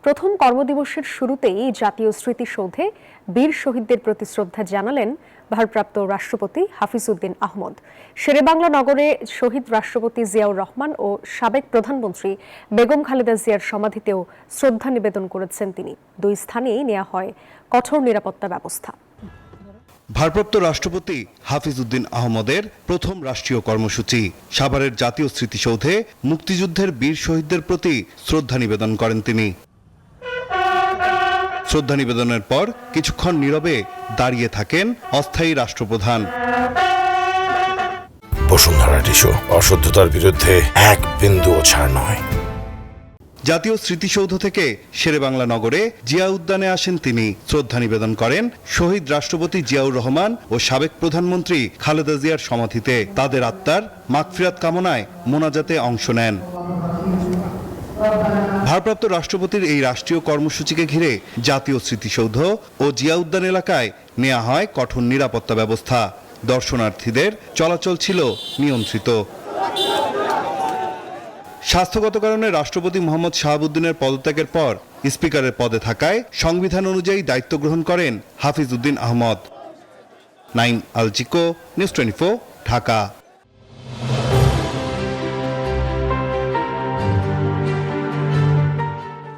প্রথম কর্মদিবসের শুরুতেই জাতীয় স্মৃতিসৌধে বীর শহীদদের প্রতি শ্রদ্ধা জানালেন ভারপ্রাপ্ত রাষ্ট্রপতি হাফিজ উদ্দিন আহমদ। শেরেবাংলা নগরে শহীদ রাষ্ট্রপতি জিয়াউর রহমান ও সাবেক প্রধানমন্ত্রী বেগম খালেদা জিয়ার সমাধিতেও শ্রদ্ধা নিবেদন করেছেন তিনি। দুই স্থানেই নেওয়া হয় কঠোর নিরাপত্তা ব্যবস্থা। ভারপ্রাপ্ত রাষ্ট্রপতি হাফিজ উদ্দিন আহমদের প্রথম রাষ্ট্রীয় কর্মসূচি সাভারের জাতীয় স্মৃতিসৌধে মুক্তিযুদ্ধের বীর শহীদদের প্রতি শ্রদ্ধা নিবেদন করেন তিনি। শ্রদ্ধা নিবেদনের পর কিছুক্ষণ নীরবে দাঁড়িয়ে থাকেন অস্থায়ী রাষ্ট্রপ্রধান। বসুন্ধরা টিস্যু, অশুদ্ধতার বিরুদ্ধে এক বিন্দুও ছাড় নয়। জাতীয় স্মৃতিসৌধ থেকে শেরেবাংলা নগরে জিয়া উদ্যানে আসেন তিনি। শ্রদ্ধা নিবেদন করেন শহীদ রাষ্ট্রপতি জিয়াউর রহমান ও সাবেক প্রধানমন্ত্রী খালেদা জিয়ার সমাধিতে। তাদের আত্মার মাগফিরাত কামনায় মোনাজাতে অংশ নেন। ভারপ্রাপ্ত রাষ্ট্রপতির এই রাষ্ট্রীয় কর্মসূচিকে ঘিরে জাতীয় স্মৃতিসৌধ ও জিয়া উদ্যান এলাকায় নেওয়া হয় কঠোর নিরাপত্তা ব্যবস্থা। দর্শনার্থীদের চলাচল ছিল নিয়ন্ত্রিত। স্বাস্থ্যগত কারণে রাষ্ট্রপতি মোহাম্মদ শাহাবুদ্দিনের পদত্যাগের পর স্পিকারের পদে থাকায় সংবিধান অনুযায়ী দায়িত্ব গ্রহণ করেন হাফিজ উদ্দিন আহমদ। নাইম আল চিকো, নিউজ 24, ঢাকা।